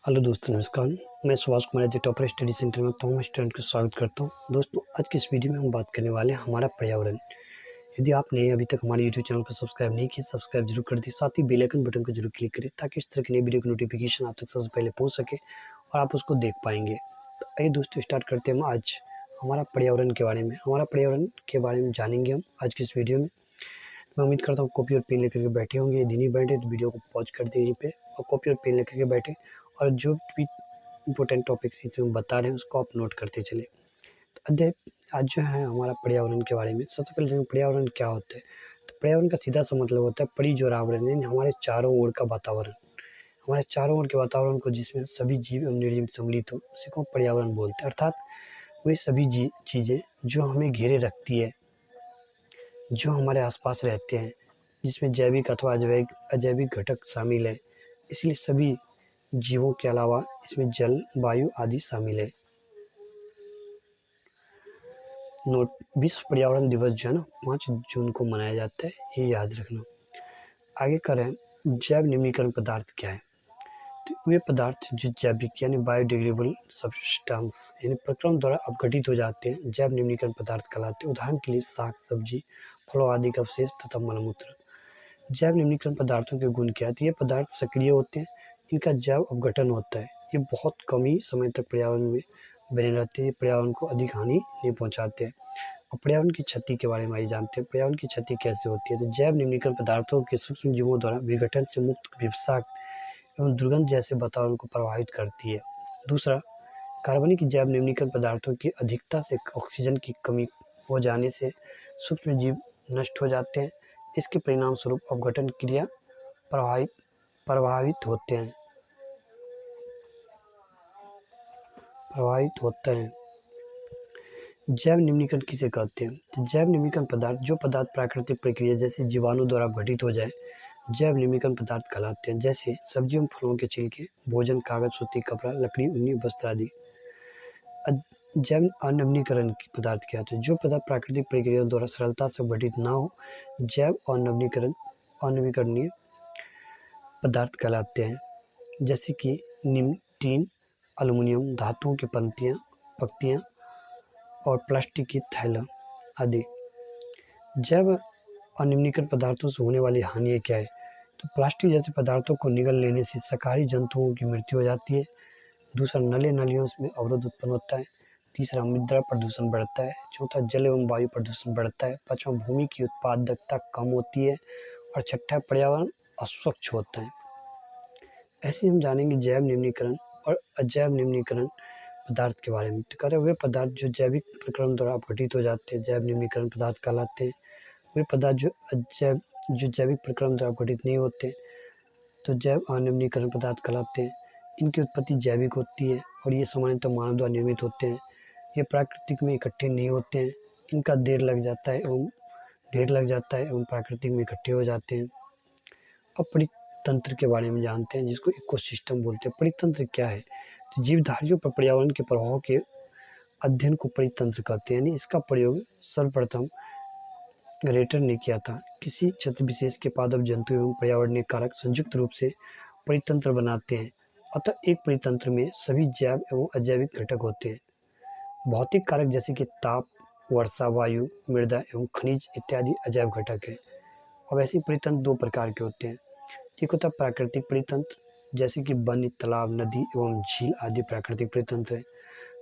Hello दोस्तों, नमस्कार। मैं Subhash Kumar ji topper study centre में तमाम स्टूडेंट को स्वागत करता हूं। दोस्तों, आज की इस वीडियो में हम बात करने वाले हैं हमारा पर्यावरण। यदि आपने अभी तक हमारे यूट्यूब चैनल को सब्सक्राइब नहीं किया, सब्सक्राइब जरूर कर दें। साथ ही बेल आइकन बटन को जरूर क्लिक करें ताकि इस तरह की नई वीडियो की नोटिफिकेशन आप तक सबसे पहले पहुँच सके और आप उसको देख पाएंगे। तो आइए दोस्तों, स्टार्ट करते हैं हम आज हमारा पर्यावरण के बारे में। हमारा पर्यावरण के बारे में जानेंगे हम आज की इस वीडियो में। मैं उम्मीद करता हूँ कॉपी और पेन लेकर के बैठे होंगे। यदि नहीं बैठे तो वीडियो को पॉज कर दें यहीं पे और कॉपी और पेन लेकर के बैठे और जो भी इम्पोर्टेंट टॉपिक्स इसमें बता रहे हैं उसको आप नोट करते चले। तो अध्याय आज जो है हमारा पर्यावरण के बारे में। सबसे पहले जानेंगे पर्यावरण क्या होता है। तो पर्यावरण का सीधा सा मतलब होता है परिजोरावरण, यानी हमारे चारों ओर का वातावरण। हमारे चारों ओर के वातावरण को जिसमें सभी जीव एवं निर्जीव सम्मिलित हो उसी को पर्यावरण बोलते हैं। अर्थात वे सभी चीज़ें जो हमें घेरे रखती है, जो हमारे आसपास रहते हैं, जिसमें जैविक अथवा अजैविक घटक शामिल है। इसलिए सभी जीवों के अलावा इसमें जल, वायु आदि शामिल है। नोट, विश्व पर्यावरण दिवस जो है ना 5 जून को मनाया जाता है, ये याद रखना। आगे करें, जैव निम्नीकरण पदार्थ क्या है। तो वे पदार्थ जो जैविक यानी बायोडिग्रेडेबल सब्सटेंस यानी प्रक्रम द्वारा अपघटित हो जाते हैं, जैव निम्नीकरण पदार्थ कहलाते हैं। उदाहरण के लिए साग सब्जी, फलों आदि का अवशेष तथा मलमूत्र। जैव निम्नीकरण पदार्थों के गुण क्या है। तो ये पदार्थ सक्रिय होते हैं, इनका जैव अपघटन होता है, ये बहुत कम ही समय तक पर्यावरण में बने रहते हैं, पर्यावरण को अधिक हानि नहीं पहुंचाते हैं। और पर्यावरण की क्षति के बारे में आइए जानते हैं। पर्यावरण की क्षति कैसे होती है। तो जैव निम्नीकरण पदार्थों के सूक्ष्म जीवों द्वारा विघटन से मुक्त विषाक्त एवं दुर्गंध जैसे वातावरण को प्रभावित करती है। दूसरा, कार्बनिक जैव निम्नीकरण पदार्थों की अधिकता से ऑक्सीजन की कमी हो जाने से सूक्ष्म जीव नष्ट हो जाते हैं। इसके परिणाम स्वरूप अपघटन क्रिया प्रभावित होते हैं। जैव निम्नीकरण किसे कहते हैं। तो जैव निम्नीकरण पदार्थ जो पदार्थ प्राकृतिक प्रक्रिया जैसे जीवाणु द्वारा अपघटित हो जाए, जैव निम्नीकरण पदार्थ कहलाते हैं। जैसे सब्जियों फलों के छिलके, भोजन, कागज, सूती कपड़ा, लकड़ी, ऊनी वस्त्र आदि। जैव अनवनीकरण पदार्थ क्या होते हैं। जो पदार्थ प्राकृतिक प्रक्रिया द्वारा सरलता से अपघटित ना हो, जैव अनवीकरणीय पदार्थ कहलाते हैं। जैसे कि निम्न, टीन, एल्युमिनियम, धातुओं की पत्तियां और प्लास्टिक की थैला आदि। जैव अनिम्नीकरण पदार्थों से होने वाली हानि क्या है। तो प्लास्टिक जैसे पदार्थों को निगल लेने से शाकाहारी जंतुओं की मृत्यु हो जाती है। दूसरा, नालियों में अवरोध उत्पन्न होता है। तीसरा, मृदा प्रदूषण बढ़ता है। चौथा, जल एवं वायु प्रदूषण बढ़ता है। पांचवा, भूमि की उत्पादकता कम होती है। और छठा, पर्यावरण अस्वच्छ होता है। ऐसे हम जानेंगे जैव निम्नीकरण और अजैव निम्नीकरण पदार्थ के बारे में। तो कह रहे वे पदार्थ जो जैविक प्रक्रम द्वारा अपघटित हो जाते हैं, जैव निम्नीकरण पदार्थ कहलाते हैं। वे पदार्थ जो जैविक प्रक्रम द्वारा अपघटित नहीं होते तो जैव अनिम्नीकरण पदार्थ कहलाते हैं। इनकी उत्पत्ति जैविक होती है और ये सामान्यतः मानव द्वारा निर्मित होते हैं। ये प्राकृतिक में इकट्ठे नहीं होते हैं। इनका ढेर लग जाता है एवं प्राकृतिक में इकट्ठे हो जाते हैं। अब परितंत्र के बारे में जानते हैं, जिसको इकोसिस्टम बोलते हैं। परितंत्र क्या है। तो जीवधारियों पर पर्यावरण के प्रभाव के अध्ययन को परितंत्र कहते हैं। यानी इसका प्रयोग सर्वप्रथम रेटर ने किया था। किसी क्षेत्र विशेष के पादप जंतु एवं पर्यावरणीय कारक संयुक्त रूप से परितंत्र बनाते हैं। अतः एक परितंत्र में सभी जैव एवं अजैविक घटक होते हैं। भौतिक कारक जैसे कि ताप, वर्षा, वायु, मृदा एवं खनिज इत्यादि अजैव घटक है। अब ऐसे परितंत्र दो प्रकार के होते हैं। एक होता है प्राकृतिक परितंत्र, जैसे कि वन, तालाब, नदी एवं झील आदि प्राकृतिक परितंत्र है।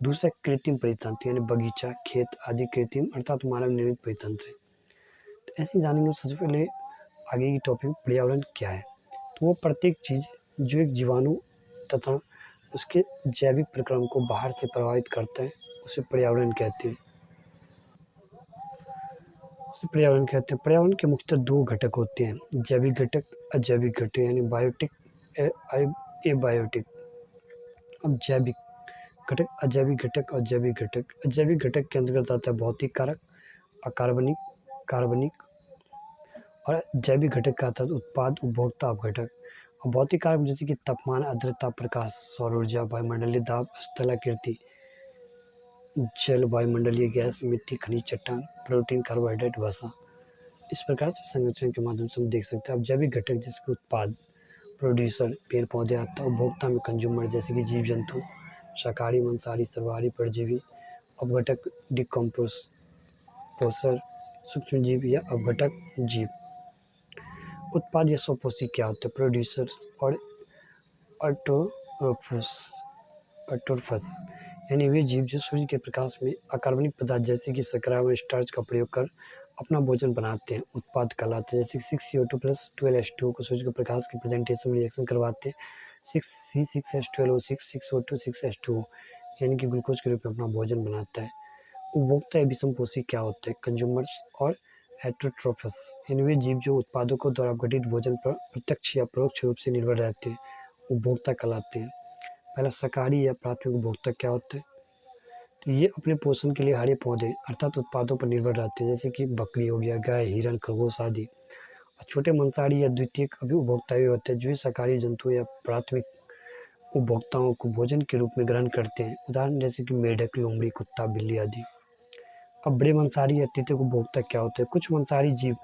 दूसरा कृत्रिम परितंत्र, यानी बगीचा, खेत आदि कृत्रिम अर्थात मानव निर्मित परितंत्र है। तो ऐसे जानेंगे सबसे पहले आगे की टॉपिक पर्यावरण क्या है। तो वो प्रत्येक चीज़ जो एक जीवाणु तथा उसके जैविक प्रक्रम को बाहर से प्रभावित करता है उसे पर्यावरण कहते हैं। पर्यावरण के मुख्यतः दो घटक होते हैं, जैविक घटक, अजैविक घटक, यानी बायोटिक एबायोटिक। अब जैविक घटक, अजैविक घटक और जैविक घटक। अजैविक घटक के अंतर्गत आता है भौतिक कारक, कार्बनिक और जैविक घटक का आता है उत्पाद, उपभोक्ता, अपघटक। और भौतिक कारक जैसे कि तापमान, आर्द्रता, प्रकाश, सौर ऊर्जा, वायुमंडलीय दाब, स्थलाकृति, जल, वायुमंडलीय गैस, मिट्टी, खनिज, चट्टान, प्रोटीन, कार्बोहाइड्रेट, वसा। इस प्रकार से संरचना के माध्यम से हम देख सकते हैं। अब जैविक घटक जैसे कि उत्पाद, प्रोड्यूसर पेड़ पौधे आता है, उपभोक्ता में कंज्यूमर जैसे कि जीव जंतु, शाकाहारी मांसाहारी सर्वाहारी परजीवी, अपघटक डिकम्पोसर सूक्ष्म जीव या अपघटक जीव। उत्पाद या स्वपोषी क्या होते हैं? प्रोड्यूसर्स और ऑटोट्रोफस यानी वे जीव जो सूर्य के प्रकाश में अकार्बनिक पदार्थ जैसे कि शर्करा व स्टार्च का प्रयोग कर अपना भोजन बनाते हैं। उत्पाद कहलाते हैं, जैसे 6CO2 प्लस 12H2O को सूर्य के प्रकाश के प्रेजेंटेशन में रिएक्शन करवाते हैं 6C6H12O6 6O2 6H2O यानी कि ग्लूकोज के रूप में अपना भोजन बनाता है। उपभोक्ता या विषमपोषी क्या होते हैं? कंज्यूमर्स और हेटरोट्रोफस यानी वे जीव जो उत्पादों को द्वारा गठित भोजन पर प्रत्यक्ष या परोक्ष रूप से निर्भर रहते हैं, उपभोक्ता कहलाते हैं। पहला शाकाहारी या प्राथमिक उपभोक्ता क्या होते हैं? तो ये अपने पोषण के लिए हरे पौधे अर्थात उत्पादों पर निर्भर रहते हैं, जैसे कि बकरी हो गया, गाय, हिरन, खरगोश आदि। और छोटे मांसाहारी या द्वितीयक अभी उपभोक्ता भी होते हैं जो शाकाहारी जंतु या प्राथमिक उपभोक्ताओं को भोजन के रूप में ग्रहण करते हैं, उदाहरण जैसे कि मेढक, लोमड़ी, कुत्ता, बिल्ली आदि। अब बड़े मांसाहारी या तृतीयक उपभोक्ता क्या होते हैं? कुछ मांसाहारी जीव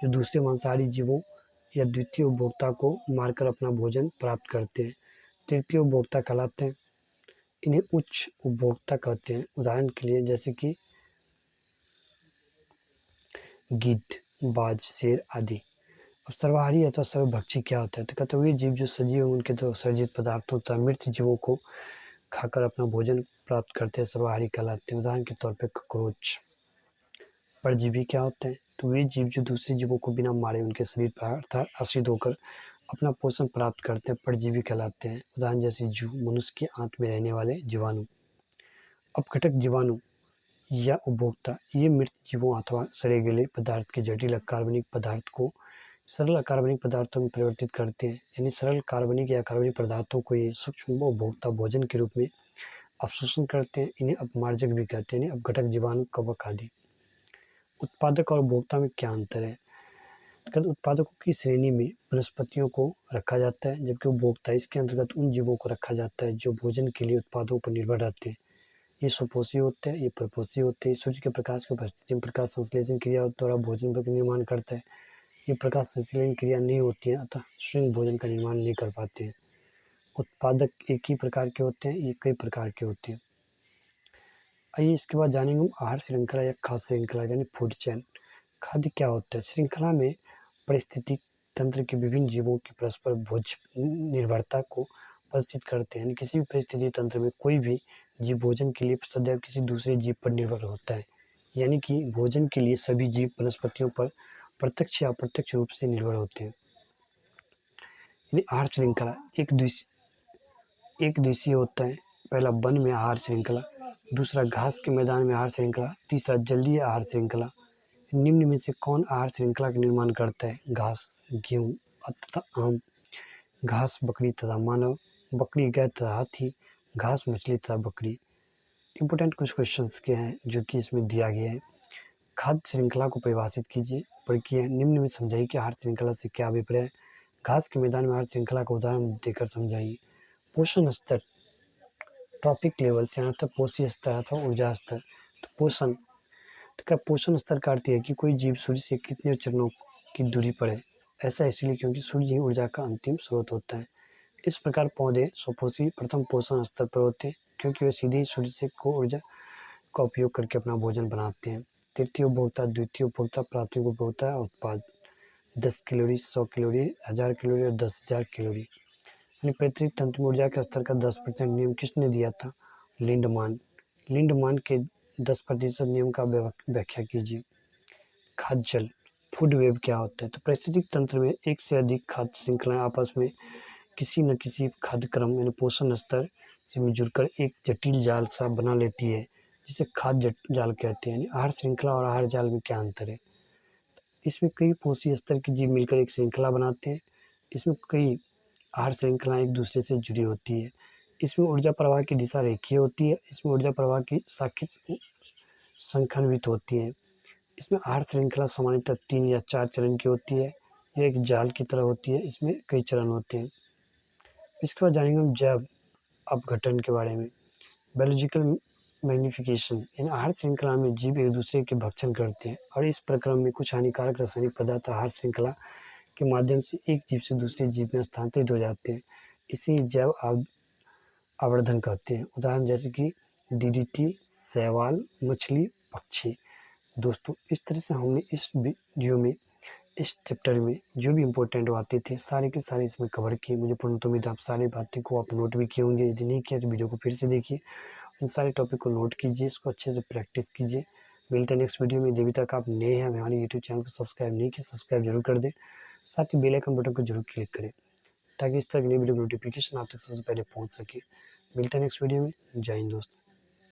जो दूसरे मांसाहारी जीवों या द्वितीय उपभोक्ता को मारकर अपना भोजन प्राप्त करते हैं, तृतीय उपभोक्ता कहलाते हैं। इन्हें उच्च उपभोक्ता कहते हैं, उदाहरण के लिए जैसे कि गिद्ध, बाज, शेर आदि। अब सर्वाहारी अथवा सर्वभक्षी क्या होता है? तो कहते हैं वे जीव जो सजीव एवं उनके द्वारा सर्जित पदार्थों तथा मृत जीवों को खाकर अपना भोजन प्राप्त करते हैं, सर्वाहारी कहलाते हैं, उदाहरण के तौर पर कॉकरोच। परजीवी क्या होते हैं? तो वे जीव जो दूसरे जीवों को बिना मारे उनके शरीर पर अर्थात आश्रित होकर अपना पोषण प्राप्त करते हैं, परजीवी कहलाते हैं, उदाहरण जैसे जू, मनुष्य की आंत में रहने वाले जीवाणु। अपघटक जीवाणु या उपभोक्ता ये मृत जीवों अथवा सड़े गले पदार्थ के जटिल अकार्बनिक पदार्थ को सरल अकार्बनिक पदार्थों में परिवर्तित करते हैं, यानी सरल कार्बनिक या कार्बनिक पदार्थों को ये सूक्ष्म उपभोक्ता भोजन के रूप में अवशोषण करते हैं। इन्हें अपमार्जक भी कहते हैं, अपघटक जीवाणु, कवक आदि। उत्पादक और उपभोक्ता में क्या अंतर है? उत्पादकों की श्रेणी में वनस्पतियों को रखा जाता है, जबकि उपभोक्ता इसके अंतर्गत उन जीवों को रखा जाता है जो भोजन के लिए उत्पादों पर निर्भर रहते हैं। ये स्वपोषी होते हैं, ये परपोषी होते हैं। सूर्य के प्रकाश की उपस्थिति में प्रकाश संश्लेषण क्रिया द्वारा भोजन का निर्माण करता है। ये प्रकाश संश्लेषण क्रिया नहीं होती है, अतः स्वयं भोजन का निर्माण नहीं कर पाते हैं। उत्पादक एक ही प्रकार के होते हैं, ये कई प्रकार के होते हैं। आइए इसके बाद जानेंगे हम आहार श्रृंखला या खाद्य श्रृंखला यानी फूड चेन। खाद्य क्या होता है? श्रृंखला में पारिस्थितिक तंत्र के विभिन्न जीवों की परस्पर भोज निर्भरता को प्रदर्शित करते हैं, यानी किसी भी परिस्थिति तंत्र में कोई भी जीव भोजन के लिए सदैव किसी दूसरे जीव पर निर्भर होता है, यानी कि भोजन के लिए सभी जीव वनस्पतियों पर प्रत्यक्ष या अप्रत्यक्ष रूप से निर्भर होते हैं। यानी आहार श्रृंखला एक देशीय होता है। पहला वन में आहार श्रृंखला, दूसरा घास के मैदान में आहार श्रृंखला, तीसरा जलीय आहार श्रृंखला। निम्न में से कौन आहार श्रृंखला का निर्माण करता है? घास, गेहूँ तथा आम, घास बकरी तथा मानव, बकरी गाय तथा हाथी, घास मछली तथा बकरी। इम्पोर्टेंट कुछ क्वेश्चंस के हैं जो कि इसमें दिया गया है। खाद्य श्रृंखला को परिभाषित कीजिए। प्रक्रिया निम्न में समझाइए कि आहार श्रृंखला से क्या अभिप्राय है। घास के मैदान में आहार श्रृंखला का उदाहरण देकर समझाइए। पोषण स्तर, ट्रॉपिक लेवल से अर्थ पोषी स्तर अथवा ऊर्जा स्तर। तो पोषण, तो क्या पोषण स्तर का अर्थ है कि कोई जीव सूर्य से कितने चरणों की दूरी पर है? ऐसा इसलिए क्योंकि सूर्य ही ऊर्जा का अंतिम स्रोत होता है। इस प्रकार पौधे स्वपोषी प्रथम पोषण स्तर पर होते हैं क्योंकि वे सीधे ही सूर्य से को ऊर्जा का उपयोग करके अपना भोजन बनाते हैं। तृतीय उपभोक्ता, द्वितीय उपभोक्ता, प्राथमिक उपभोक्ता, उत्पाद 10 कैलोरी, 100 कैलोरी, 1000 कैलोरी और 10,000 कैलोरी। यानी पैतृक तंत्र में ऊर्जा के स्तर का 10% नियम किसने दिया था? लिंडमान। लिंडमान के 10% नियम का व्याख्या कीजिए। खाद्य जल, फूड वेब क्या होता है? तो पारिस्थितिक तंत्र में एक से अधिक खाद्य श्रृंखलाएं आपस में किसी न किसी खाद्य क्रम यानी पोषण स्तर से मिलजुलकर एक जटिल जाल सा बना लेती है, जिसे खाद्य जाल कहते हैं। यानी आहार श्रृंखला और आहार जाल में क्या अंतर है? इसमें कई पोषी स्तर के जीव मिलकर एक श्रृंखला बनाते हैं। इसमें कई आहार श्रृंखलाएं एक दूसरे से जुड़ी होती है। इसमें ऊर्जा प्रवाह की दिशा रेखीय होती है। इसमें ऊर्जा प्रवाह की शाखित संखंडित होती है। इसमें आहार श्रृंखला सामान्यतः 3 या 4 चरण की होती है। यह एक जाल की तरह होती है। इसमें कई चरण होते हैं। इसके बाद जानेंगे हम जैव अपघटन के बारे में। बायोलॉजिकल मैग्निफिकेशन, यानी आहार श्रृंखला में जीव एक दूसरे के भक्षण करते हैं और इस प्रक्रम में कुछ हानिकारक रासायनिक पदार्थ आहार श्रृंखला के माध्यम से एक जीव से दूसरे जीव में स्थानांतरित हो जाते हैं। इसे जैव आवर्धन कहते हैं। उदाहरण जैसे कि डीडीटी, शैवाल, मछली, पक्षी। दोस्तों इस तरह से हमने इस वीडियो में, इस चैप्टर में जो भी इम्पोर्टेंट बातें थे सारे के सारे इसमें कवर किए। मुझे पूर्ण उम्मीद है आप सारी बातें को आप नोट भी किए होंगे। यदि नहीं किया तो वीडियो को फिर से देखिए, इन सारे टॉपिक को नोट कीजिए, इसको अच्छे से प्रैक्टिस कीजिए। मिलते हैं नेक्स्ट वीडियो में। यदि अभी तक आप नए हैं, हमारे यूट्यूब चैनल को सब्सक्राइब नहीं किया, सब्सक्राइब जरूर कर दें, साथ ही बेल आइकन बटन को जरूर क्लिक करें ताकि इस तरह की नई वीडियो नोटिफिकेशन आप तक सबसे पहले पहुंच सके। मिलते हैं नेक्स्ट वीडियो में। जय हिंद दोस्तों।